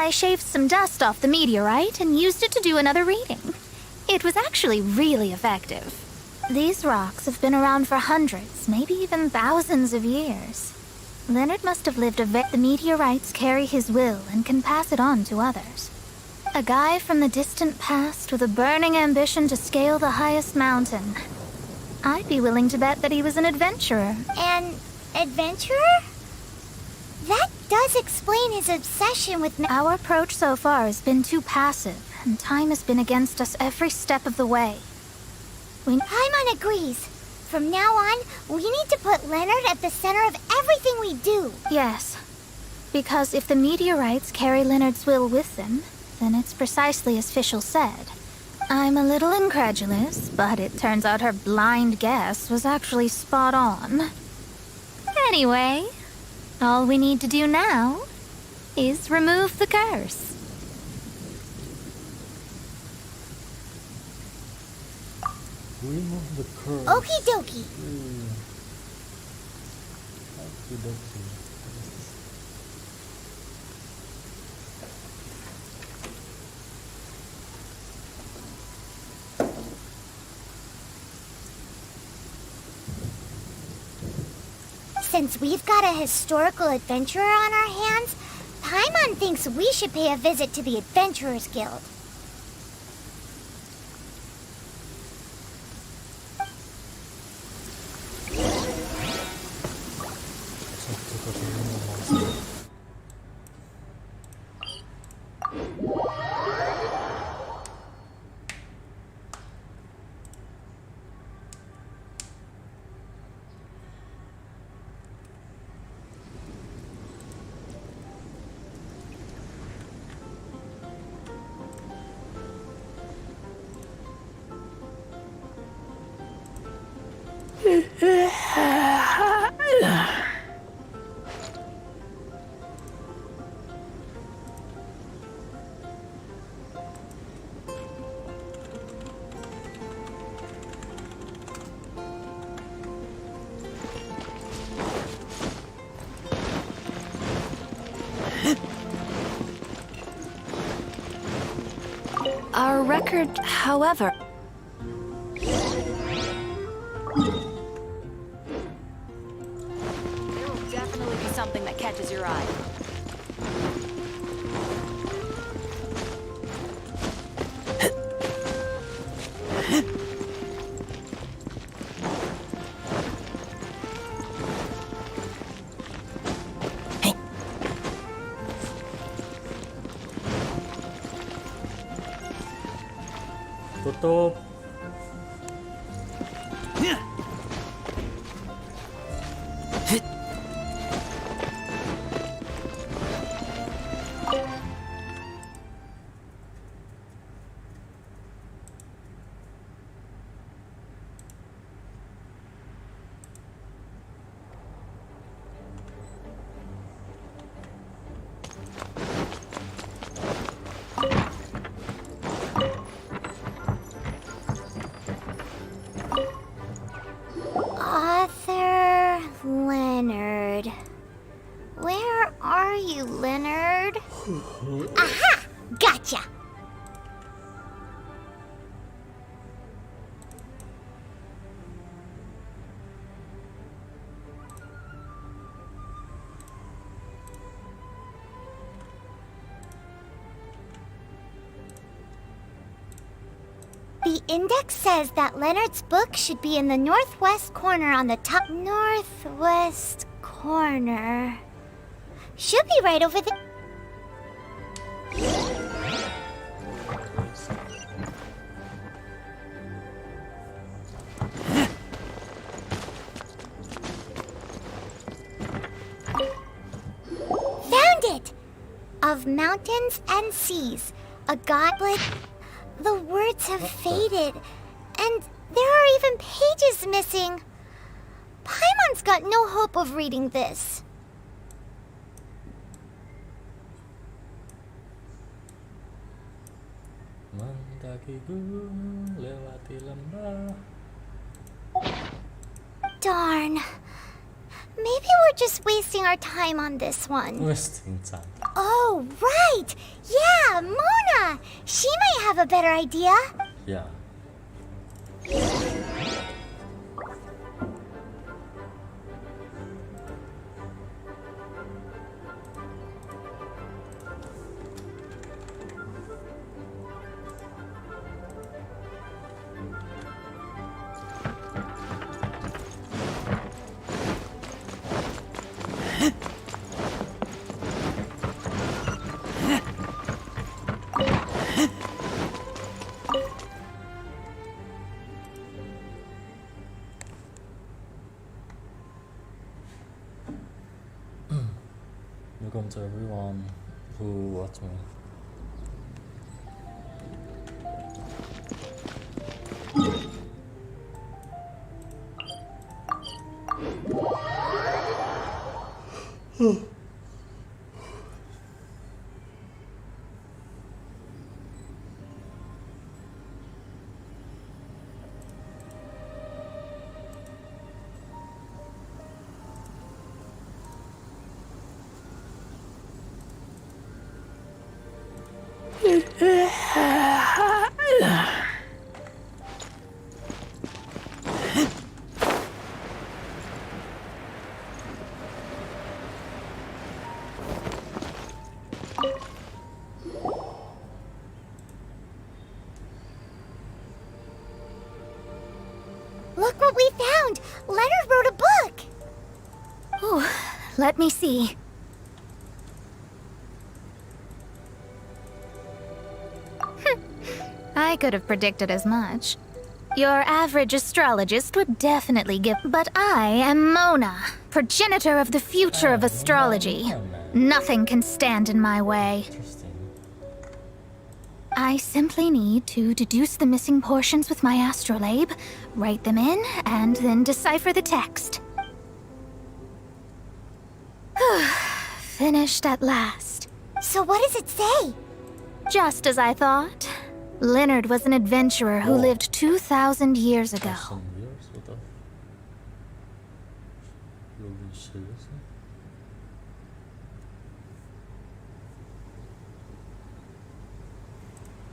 I shaved some dust off the meteorite and used it to do another reading. It was actually really effective. These rocks have been around for hundreds, maybe even thousands of years. Leonard must have lived the meteorites carry his will and can pass it on to others. A guy from the distant past with a burning ambition to scale the highest mountain. I'd be willing to bet that he was an adventurer. An adventurer? That does explain his obsession with Our approach so far has been too passive, and time has been against us every step of the way. Paimon agrees. From now on, we need to put Leonard at the center of everything we do. Yes. Because if the meteorites carry Leonard's will with them, then it's precisely as Fischl said. I'm a little incredulous, but it turns out her blind guess was actually spot on. Anyway, all we need to do now is remove the curse. Remove the curse. Okie dokie. Okie dokie. Since we've got a historical adventurer on our hands, Paimon thinks we should pay a visit to the Adventurers Guild. Our record, however... There will definitely be something that catches your eye. Tutup. Author Leonard. Where are you, Leonard? Aha! Gotcha! The index says that Leonard's book should be in the northwest corner on the top. Northwest corner. Should be right over there. Found it! Of mountains and seas, a goblet. The words have faded, and there are even pages missing. Paimon's got no hope of reading this. Mendaki gunung, lewati lembah. Darn. Maybe we're just wasting our time on this one. Wasting time. Oh, right! Yeah, Mona! She might have a better idea. Yeah. Welcome to everyone who watched me. Look what we found! Leonard wrote a book! Ooh, let me see. I could have predicted as much. Your average astrologist would definitely give. But I am Mona, progenitor of the future of astrology. Nothing can stand in my way. Interesting. I simply need to deduce the missing portions with my astrolabe, write them in, and then decipher the text. Finished at last. So what does it say? Just as I thought. Leonard was an adventurer who Oh. lived 2,000 years ago. 1000 years? What the? Really seriously?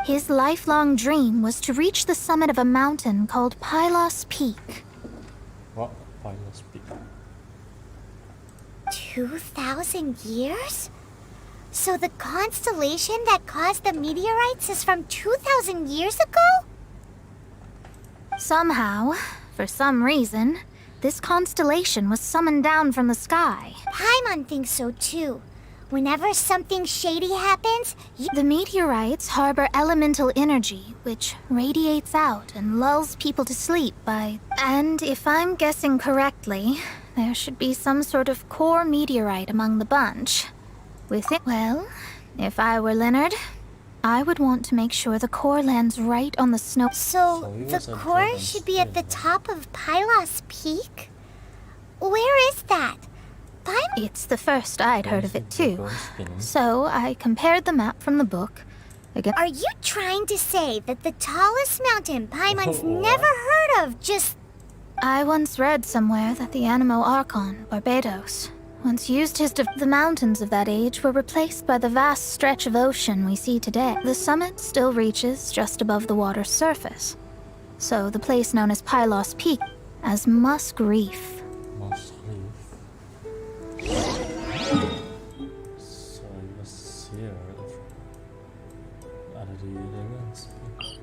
His lifelong dream was to reach the summit of a mountain called Pylos Peak. What? Pilot speak. 2,000 years? So the constellation that caused the meteorites is from 2,000 years ago? Somehow, for some reason, this constellation was summoned down from the sky. Paimon thinks so too. Whenever something shady happens, The meteorites harbor elemental energy, which radiates out and lulls people to sleep by... And if I'm guessing correctly, there should be some sort of core meteorite among the bunch. With it, well, if I were Leonard, I would want to make sure the core lands right on the snow. So So he the was a core dragon should be at the spirit. top of Pylos Peak? Where is that? Paimon? It's the first I'd heard of it too. Dragon spinning. So I compared the map from the book against... Are you trying to say that the tallest mountain Paimon's What? never heard of just... I once read somewhere that the Animo Archon, Barbados, once used the mountains of that age were replaced by the vast stretch of ocean we see today. The summit still reaches just above the water's surface. So the place known as Pylos Peak as Musk Reef. Must leave. So he was here at the dragon speak.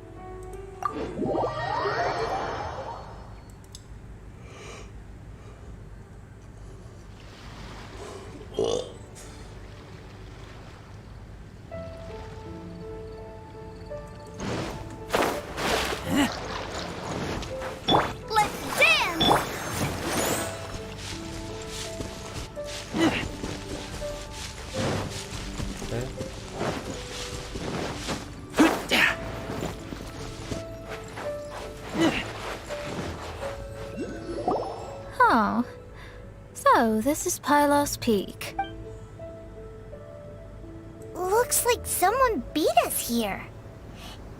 Let's dance! Okay. Oh. So this is Pylos Peak. Looks like someone beat us here.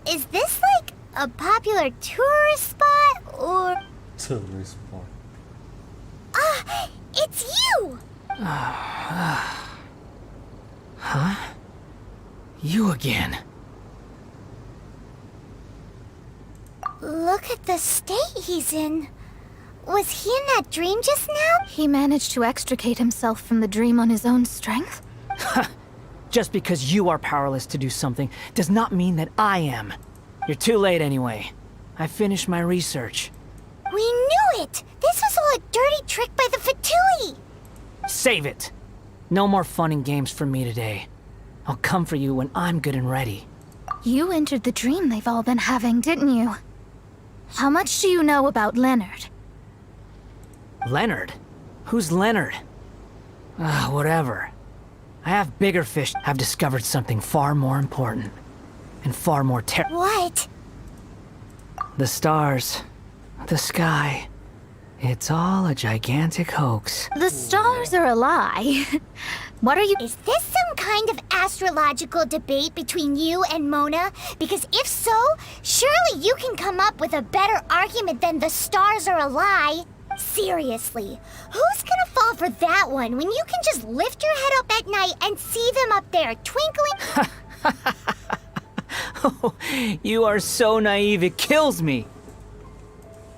Is this like a popular tourist spot or... Tourist spot. Ah, it's you! You again. Look at the state he's in. Was he in that dream just now? He managed to extricate himself from the dream on his own strength? Just because you are powerless to do something does not mean that I am. You're too late anyway. I finished my research. We knew it! This was all a dirty trick by the Fatui! Save it! No more fun and games for me today. I'll come for you when I'm good and ready. You entered the dream they've all been having, didn't you? How much do you know about Leonard? Leonard? Who's Leonard? Whatever. I have bigger fish. I've discovered something far more important. And far more What? The stars. The sky. It's all a gigantic hoax. The stars are a lie. What are you— Is this some kind of astrological debate between you and Mona? Because if so, surely you can come up with a better argument than the stars are a lie. Seriously, who's gonna fall for that one when you can just lift your head up at night and see them up there twinkling? Oh, you are so naive, it kills me.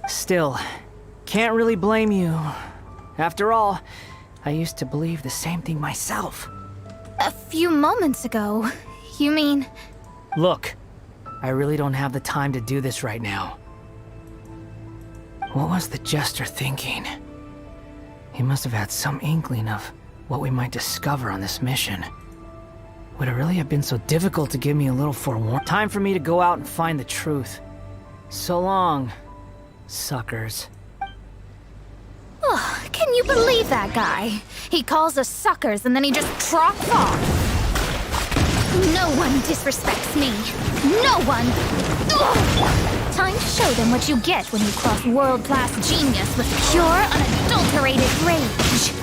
Still, can't really blame you. After all, I used to believe the same thing myself. a few moments ago? You mean— Look, I really don't have the time to do this right now. What was the Jester thinking? He must have had some inkling of what we might discover on this mission. Would it really have been so difficult to give me a little forewarning? Time for me to go out and find the truth. So long, suckers. Oh, can you believe that guy? He calls us suckers and then he just trots off. No one disrespects me. No one. Ugh. Time to show them what you get when you cross world-class genius with pure, unadulterated rage.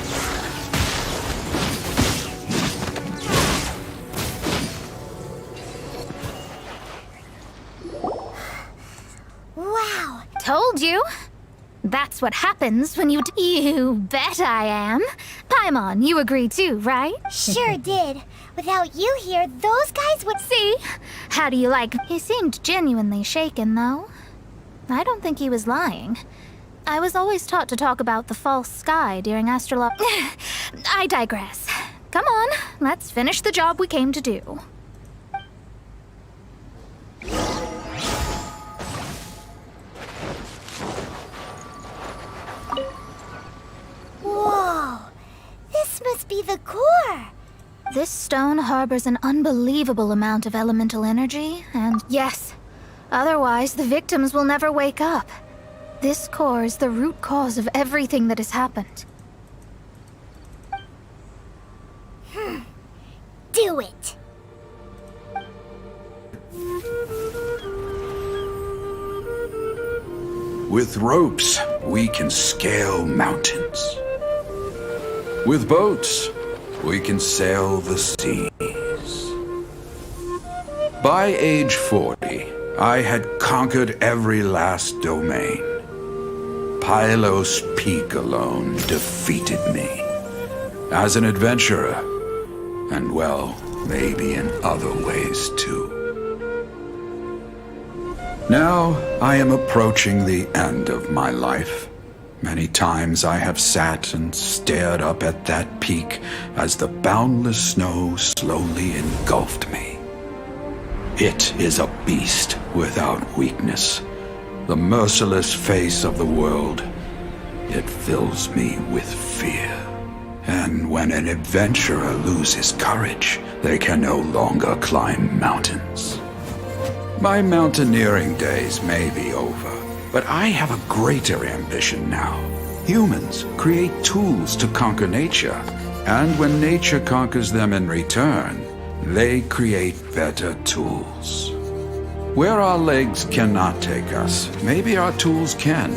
Wow. Told you. That's what happens when you— You bet I am. Paimon, you agree too, right? Sure did. Without you here, those guys would— See? How do you like— He seemed genuinely shaken, though. I don't think he was lying. I was always taught to talk about the false sky during astrolog— I digress. Come on, let's finish the job we came to do. Whoa. This must be the core. This stone harbors an unbelievable amount of elemental energy, and yes, otherwise the victims will never wake up. This core is the root cause of everything that has happened. Do it. With ropes, we can scale mountains. With boats, we can sail the seas. By age 40, I had conquered every last domain. Pylos Peak alone defeated me. As an adventurer, and well, maybe in other ways too. Now, I am approaching the end of my life. Many times I have sat and stared up at that peak as the boundless snow slowly engulfed me. It is a beast without weakness, the merciless face of the world. It fills me with fear. And when an adventurer loses courage, they can no longer climb mountains. My mountaineering days may be over, but I have a greater ambition now. Humans create tools to conquer nature, and when nature conquers them in return, they create better tools. Where our legs cannot take us, maybe our tools can.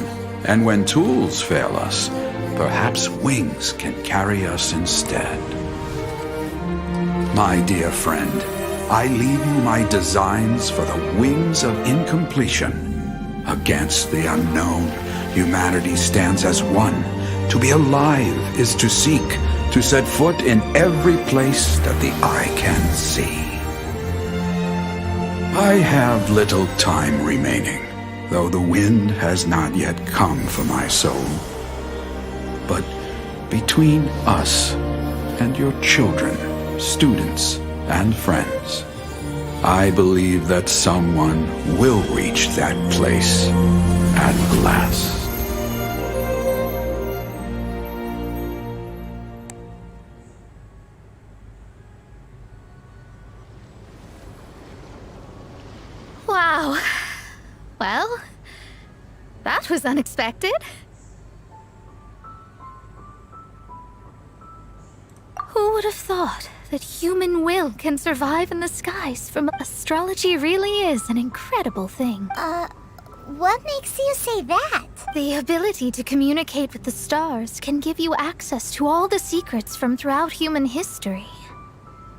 And when tools fail us, perhaps wings can carry us instead. My dear friend, I leave you my designs for the wings of incompletion. Against the unknown, humanity stands as one. To be alive is to seek, to set foot in every place that the eye can see. I have little time remaining, though the wind has not yet come for my soul. But between us and your children, students, and friends, I believe that someone will reach that place at last. Wow. Well, that was unexpected. Who would have thought that human will can survive in the skies from astrology really is an incredible thing. What makes you say that? The ability to communicate with the stars can give you access to all the secrets from throughout human history.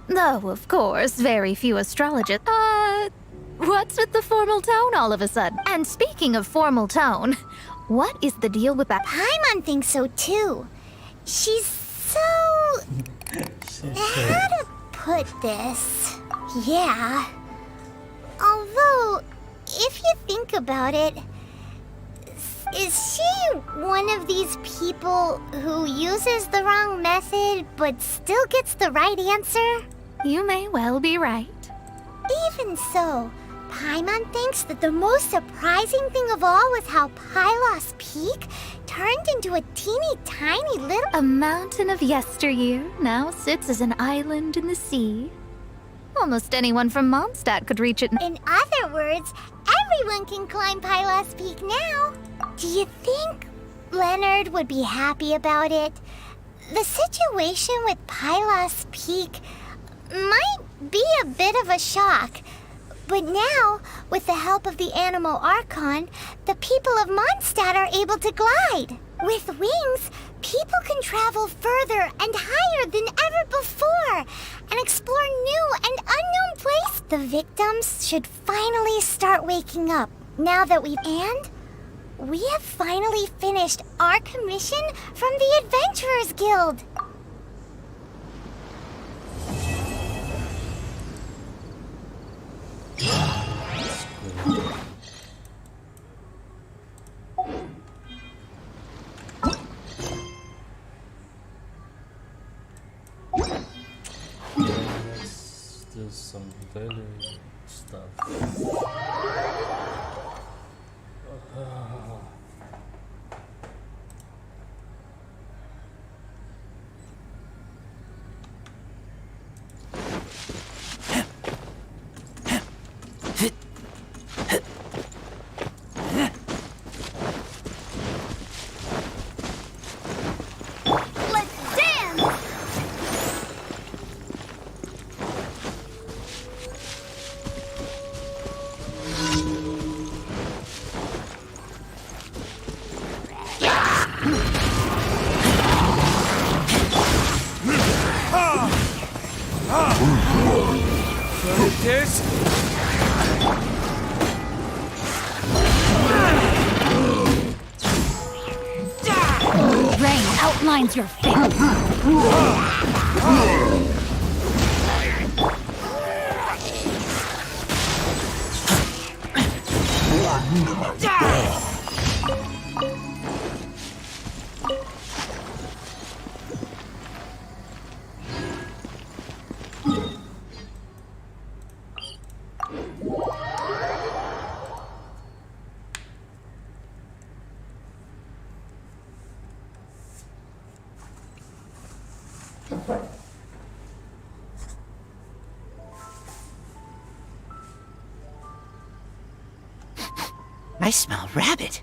Though, of course, very few astrologists. What's with the formal tone all of a sudden? And speaking of formal tone, what is the deal with that? Paimon thinks so too. She's so... How to put this? Yeah. Although, if you think about it, is she one of these people who uses the wrong method but still gets the right answer? You may well be right. Even so, Paimon thinks that the most surprising thing of all was how Pylos Peak turned into a teeny tiny little... A mountain of yesteryear now sits as an island in the sea. Almost anyone from Mondstadt could reach it. In other words, everyone can climb Pylos Peak now. Do you think Leonard would be happy about it? The situation with Pylos Peak might be a bit of a shock. But now, with the help of the Animal Archon, the people of Mondstadt are able to glide. With wings, people can travel further and higher than ever before and explore new and unknown places. The victims should finally start waking up now that we have finally finished our commission from the Adventurers Guild. Let's do some daily stuff. Let's dance! Rain outlines your fate. I smell rabbit.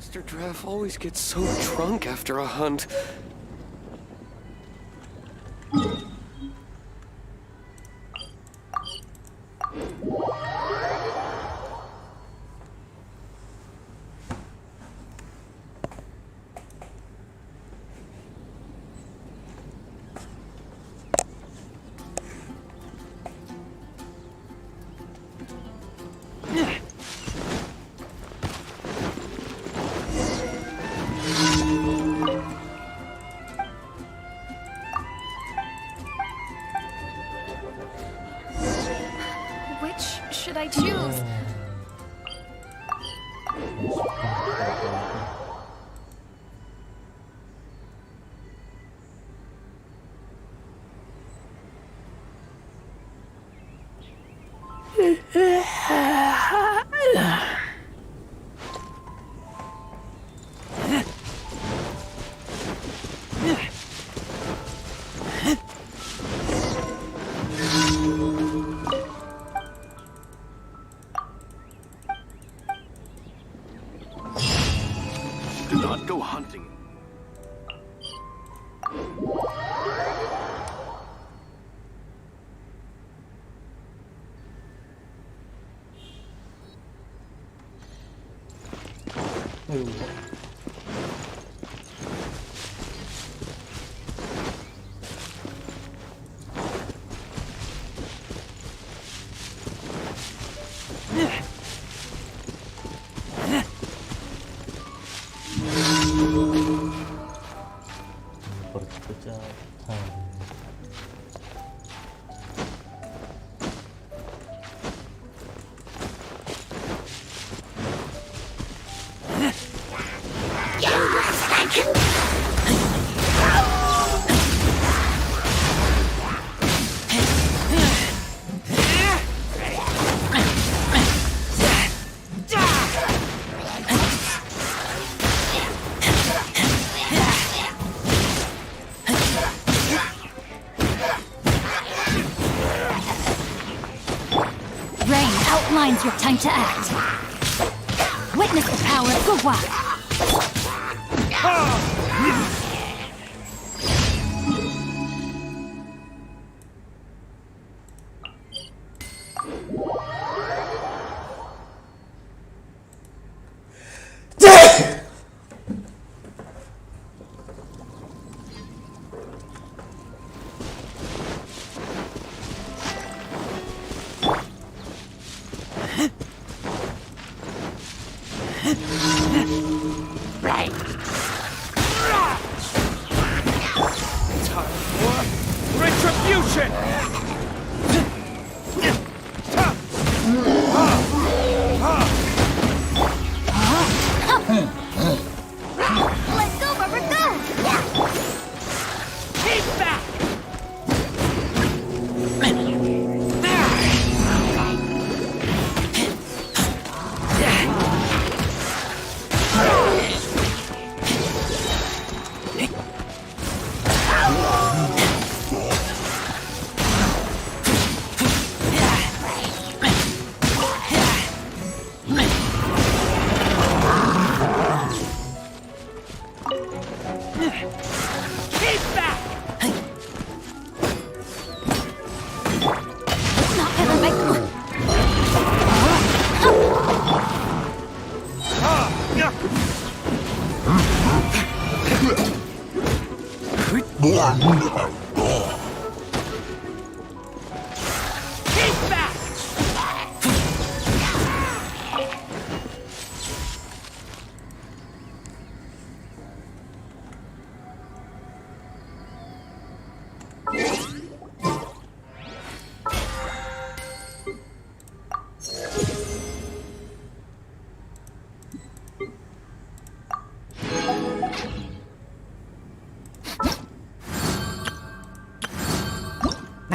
Mr. Draff always gets so drunk after a hunt. Which should I choose? Do not go hunting. Berkejatan. Rain outlines your time to act. Witness the power of the wild. Retribution! Let's go, Rubber, go! Keep back! Keep back! Not gonna make. Keep back!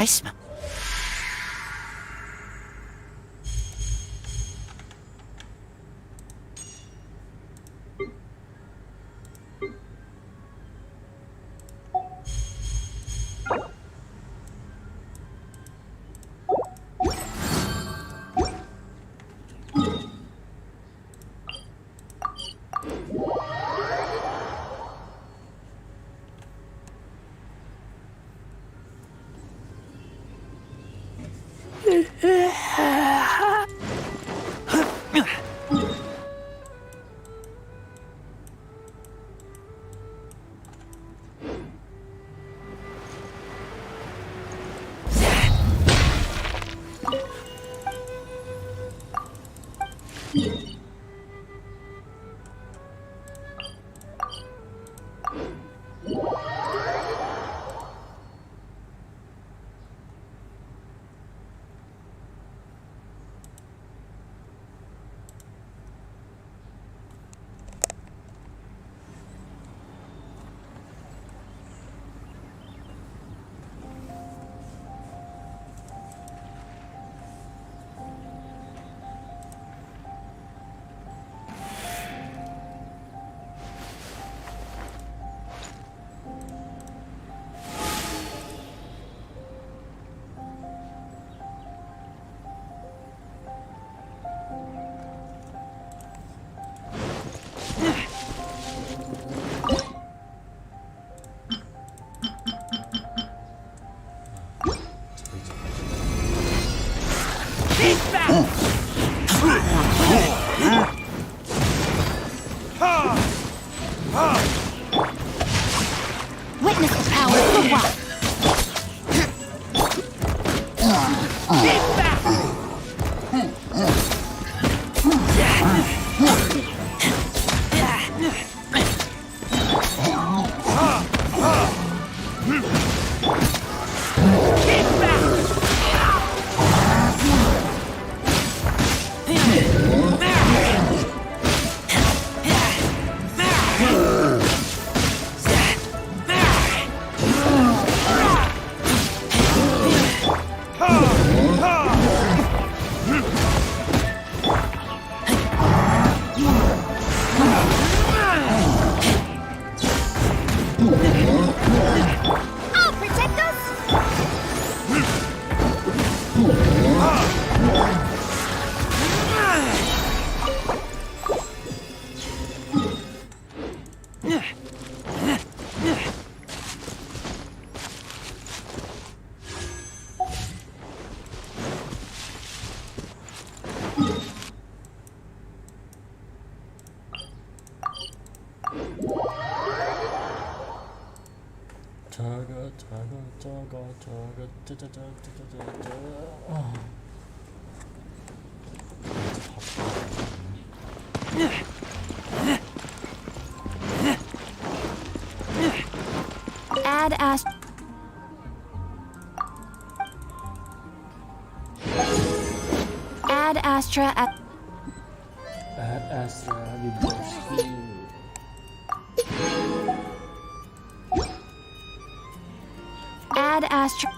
I smell. Witness the power of the rock. I'll protect us! Add Astra at Add Astra with Add Astra.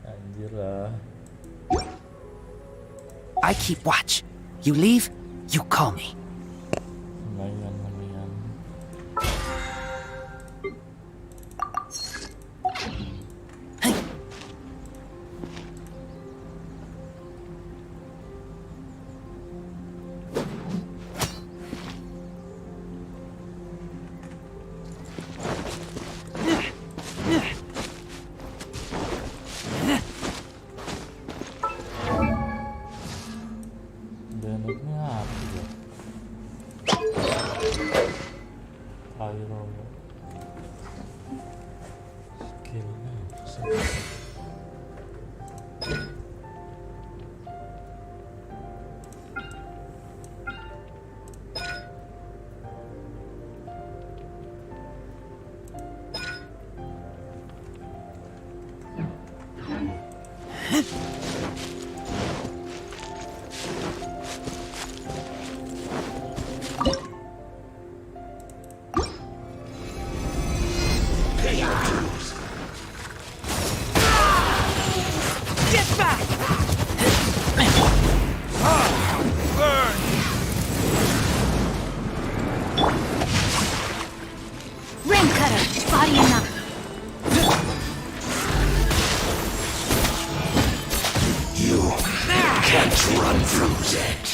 Anjir lah. I keep watch. You leave, you call me. Lumayan, lumayan. Damage-nya apa ya? pyro skillnya apa sih? Ring cutter, body and knock. You can't run from it.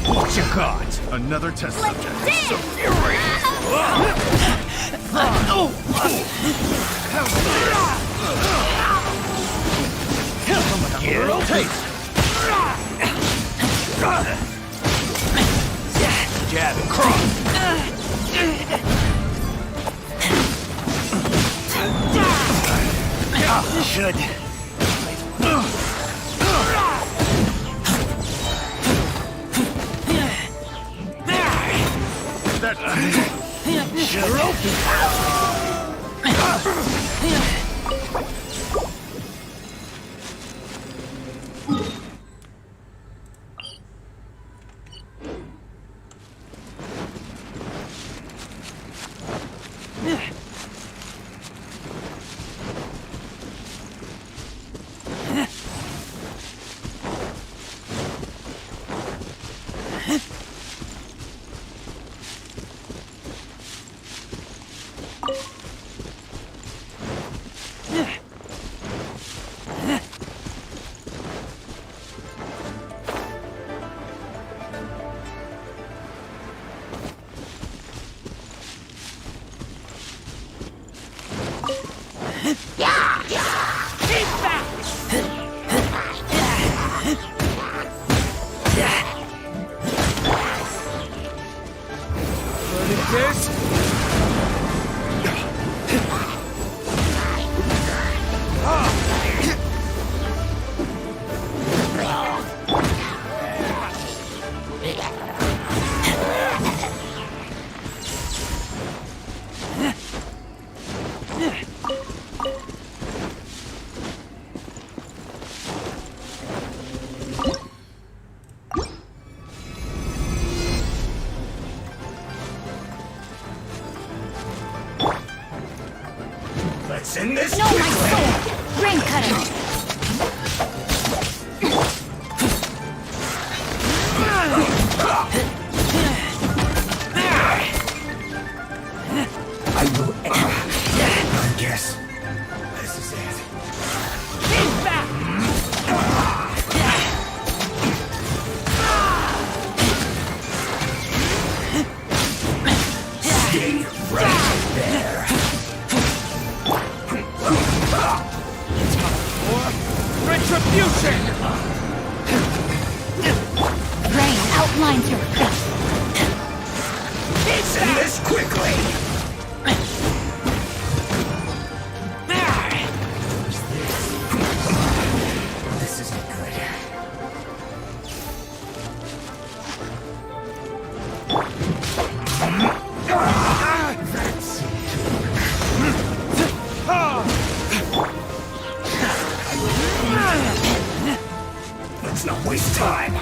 What you got? Another test subject. So furious. Get a taste. Jab and cross. Should. Let's end this. No, my sword! Ring cutter! I will end. I guess this is it. Keep back! Stay right there. Retribution! Rain outlines your fate. End this quickly! Let's not waste time.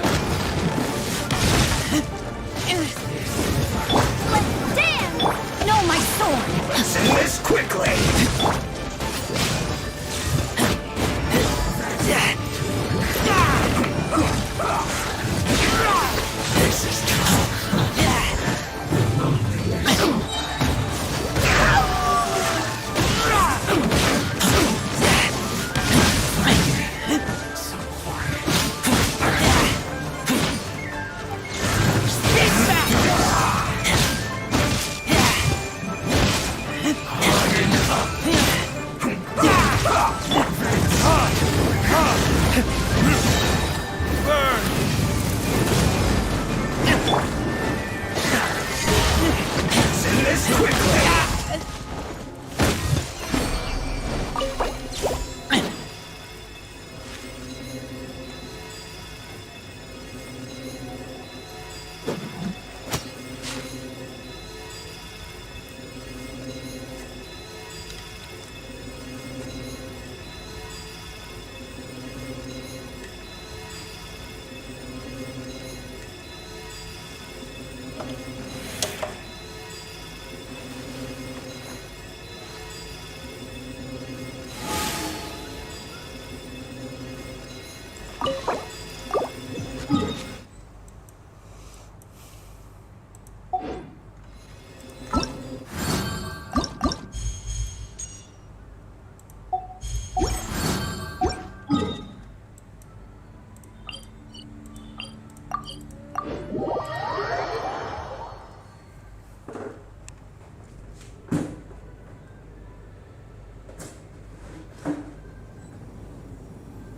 Damn! No, my sword! Send this quickly. This is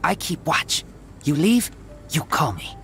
I keep watch. You leave, you call me.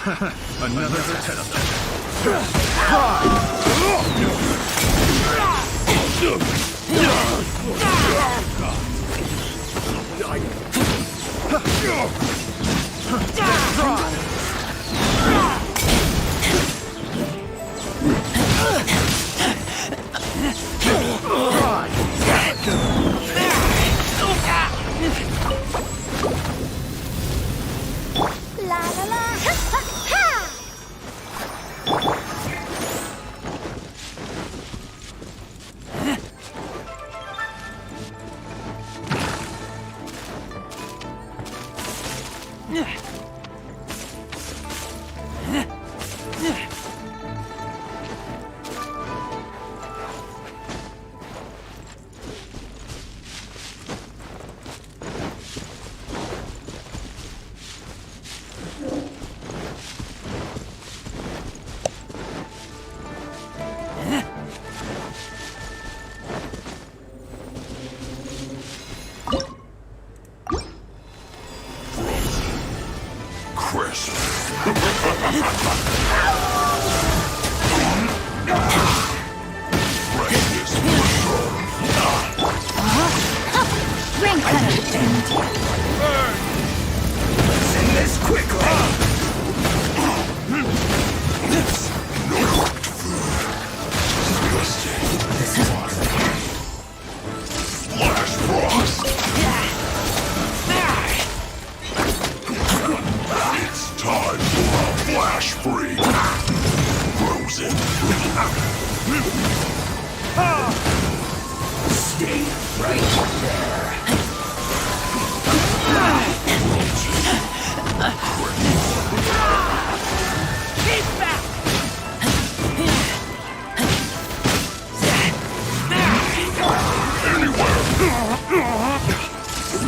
Another test. La la la. Ha, ha, ha. Crisp. Ring cutter. Send this quickly. This is awesome. Flash frost. It's time for a flash freak. Frozen. Stay right there.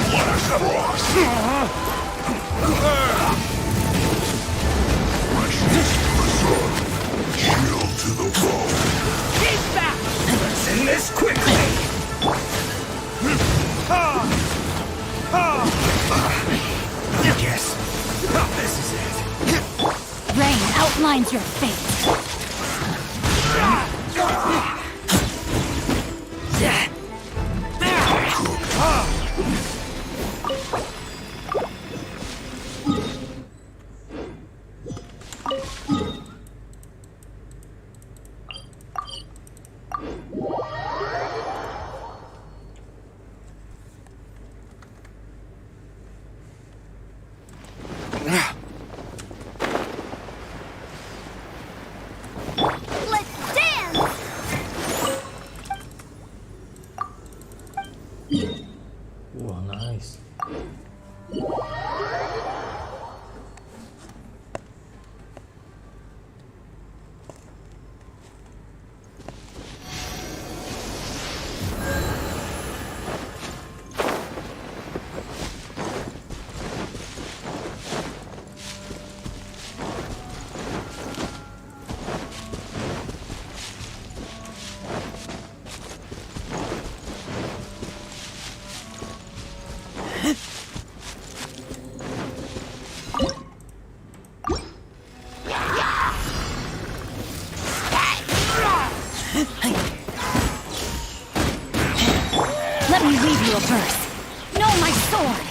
Flash frost. Freshness preserved. Chill to the bone. Send this quickly. Yes. This is it. Rain outlines your fate. Let's dance. Wow, nice. Let me weave you a verse. Know my sword.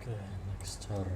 Okay, next turn.